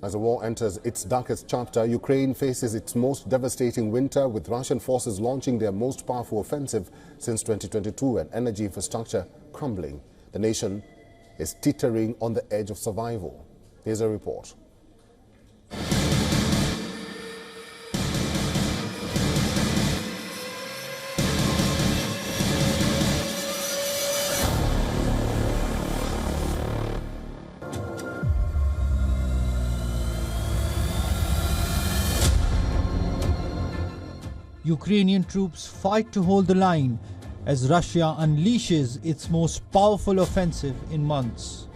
As the war enters its darkest chapter, Ukraine faces its most devastating winter, with Russian forces launching their most powerful offensive since 2022 and energy infrastructure crumbling. The nation is teetering on the edge of survival. Here's a report. Ukrainian troops fight to hold the line as Russia unleashes its most powerful offensive in months.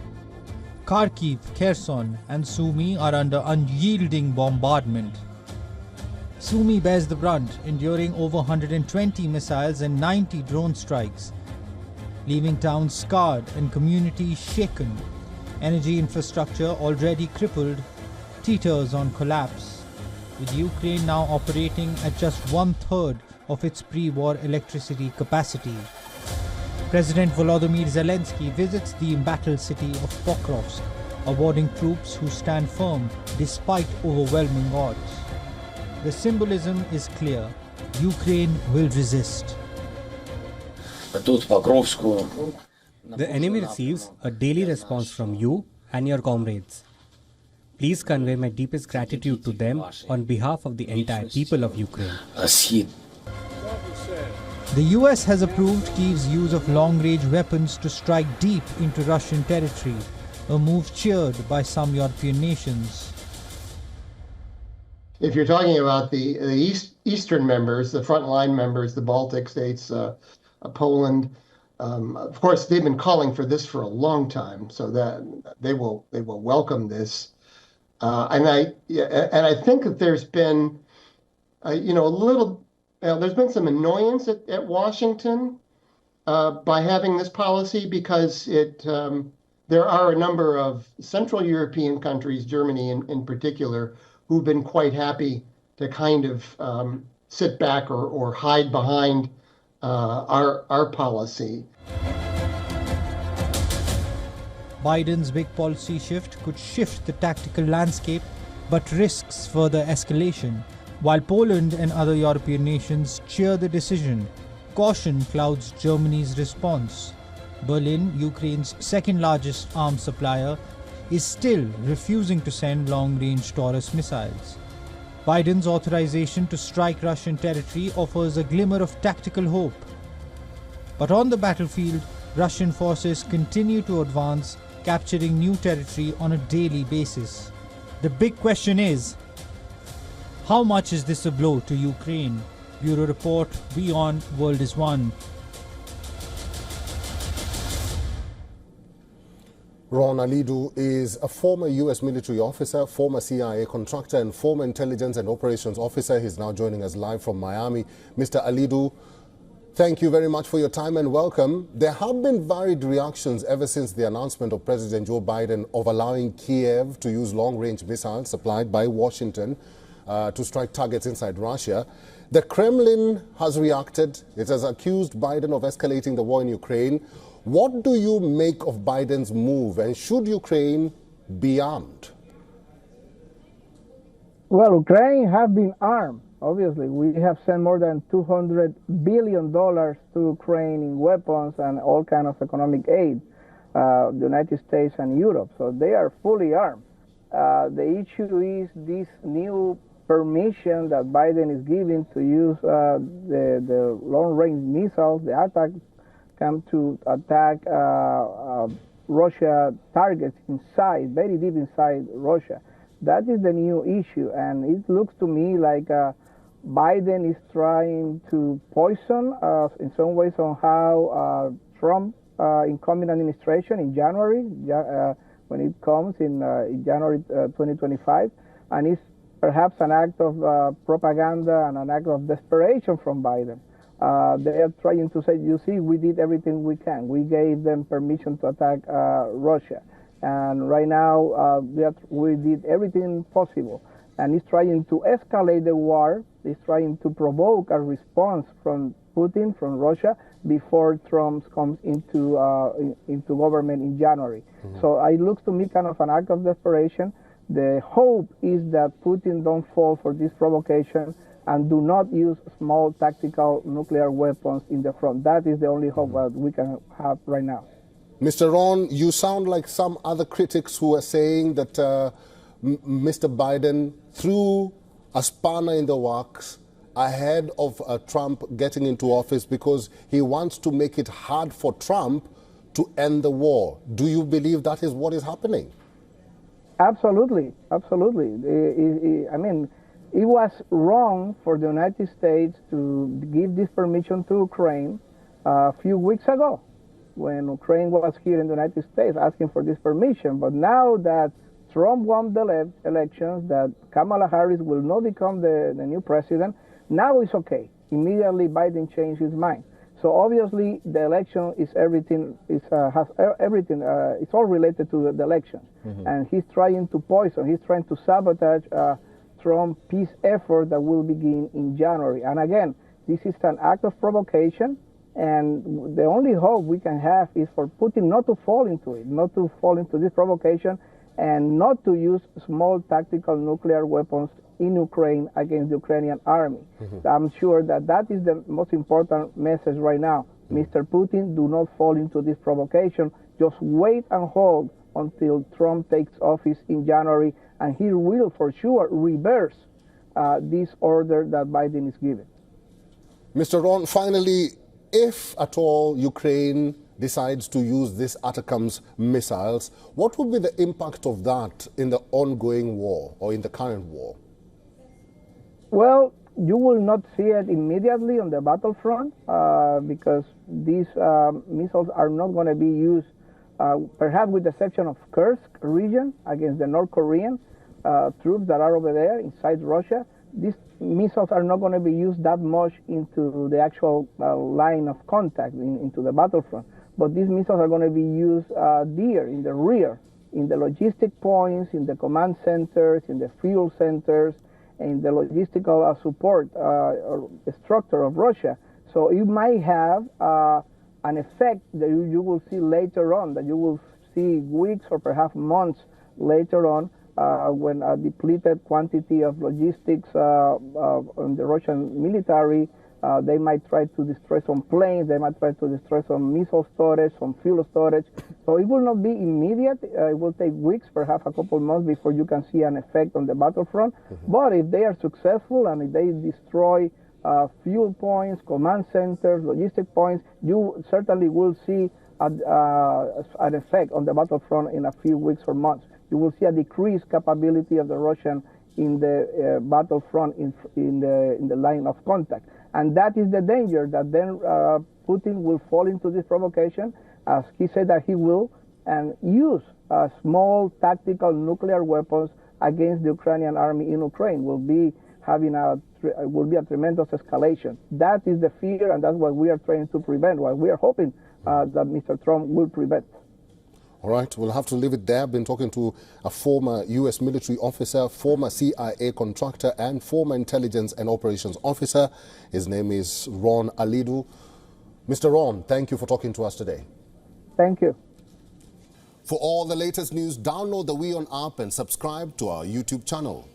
Kharkiv, Kherson and Sumy are under unyielding bombardment. Sumy bears the brunt, enduring over 120 missiles and 90 drone strikes, leaving towns scarred and communities shaken. Energy infrastructure, already crippled, teeters on collapse, with Ukraine now operating at just 1/3 of its pre-war electricity capacity. President Volodymyr Zelensky visits the embattled city of Pokrovsk, awarding troops who stand firm despite overwhelming odds. The symbolism is clear: Ukraine will resist. The enemy receives a daily response from you and your comrades. Please convey my deepest gratitude to them on behalf of the entire people of Ukraine. The US has approved Kyiv's use of long-range weapons to strike deep into Russian territory, a move cheered by some European nations. If you're talking about the eastern members, the frontline members, the Baltic states, Poland, of course, they've been calling for this for a long time, so that they will welcome this. And I think that there's been, there's been some annoyance at Washington by having this policy, because there are a number of Central European countries, Germany in particular, who've been quite happy to kind of sit back or hide behind our policy. Biden's big policy shift could shift the tactical landscape, but risks further escalation. While Poland and other European nations cheer the decision, caution clouds Germany's response. Berlin, Ukraine's second-largest arms supplier, is still refusing to send long-range Taurus missiles. Biden's authorization to strike Russian territory offers a glimmer of tactical hope. But on the battlefield, Russian forces continue to advance, capturing new territory on a daily basis. The big question is, how much is this a blow to Ukraine? Bureau Report, WION World is One. Ron Alidu is a former U.S. military officer, former CIA contractor and former intelligence and operations officer. He's now joining us live from Miami. Mr. Alidu, thank you very much for your time and welcome. There have been varied reactions ever since the announcement of President Joe Biden of allowing Kiev to use long-range missiles supplied by Washington to strike targets inside Russia. The Kremlin has reacted. It has accused Biden of escalating the war in Ukraine. What do you make of Biden's move, and should Ukraine be armed? Well, Ukraine have been armed. Obviously, we have sent more than $200 billion to Ukraine in weapons and all kinds of economic aid, the United States and Europe. So they are fully armed. The issue is this new permission that Biden is giving to use the long-range missiles, the attack come to attack Russia targets inside, very deep inside Russia. That is the new issue, and it looks to me like Biden is trying to poison in some ways on how Trump incoming administration in January, when it comes in January 2025, and it's perhaps an act of propaganda and an act of desperation from Biden. They are trying to say, you see, we did everything we can. We gave them permission to attack Russia. And right now, we did everything possible. And he's trying to escalate the war. He's trying to provoke a response from Putin, from Russia, before Trump comes into government in January. Mm-hmm. So it looks to me kind of an act of desperation. The hope is that Putin don't fall for this provocation and do not use small tactical nuclear weapons in the front. That is the only hope that we can have right now. Mr. Ron, you sound like some other critics who are saying that Mr. Biden threw a spanner in the works ahead of Trump getting into office because he wants to make it hard for Trump to end the war. Do you believe that is what is happening? Absolutely, absolutely. I mean, it was wrong for the United States to give this permission to Ukraine a few weeks ago when Ukraine was here in the United States asking for this permission. But now that Trump won the elections, that Kamala Harris will not become the new president, now it's okay. Immediately Biden changed his mind. So obviously the election is everything, it's all related to the election. And he's trying to poison, he's trying to sabotage Trump peace effort that will begin in January. And again, this is an act of provocation, and the only hope we can have is for Putin not to fall into it, not to fall into this provocation, and not to use small tactical nuclear weapons in Ukraine against the Ukrainian army. I'm sure that that is the most important message right now. Mr. Putin, do not fall into this provocation. Just wait and hold until Trump takes office in January, and he will for sure reverse this order that Biden is giving. Mr. Ron, finally, if at all Ukraine decides to use this ATACMS missiles, what would be the impact of that in the ongoing war or in the current war? Well, you will not see it immediately on the battlefront because these missiles are not going to be used, perhaps with the exception of Kursk region against the North Korean troops that are over there inside Russia. These missiles are not going to be used that much into the actual line of contact, into the battlefront. But these missiles are going to be used there, in the rear, in the logistic points, in the command centers, in the fuel centers, in the logistical support structure of Russia. So it might have an effect that you will see later on, that you will see weeks or perhaps months later on when a depleted quantity of logistics on the Russian military, they might try to destroy some planes, they might try to destroy some missile storage, some fuel storage. So it will not be immediate. It will take weeks, perhaps a couple months before you can see an effect on the battlefront. But if they are successful and if they destroy fuel points, command centers, logistic points, you certainly will see an effect on the battlefront in a few weeks or months. You will see a decreased capability of the Russian in the battlefront in the line of contact. And that is the danger, that then Putin will fall into this provocation, as he said that he will, and use small tactical nuclear weapons against the Ukrainian army in Ukraine. Will be a tremendous escalation. That is the fear, and that's what we are trying to prevent, what we are hoping that Mr. Trump will prevent. All right, we'll have to leave it there. I've been talking to a former U.S. military officer, former CIA contractor, and former intelligence and operations officer. His name is Ron Alidu. Mr. Ron, thank you for talking to us today. Thank you. For all the latest news, download the WION app and subscribe to our YouTube channel.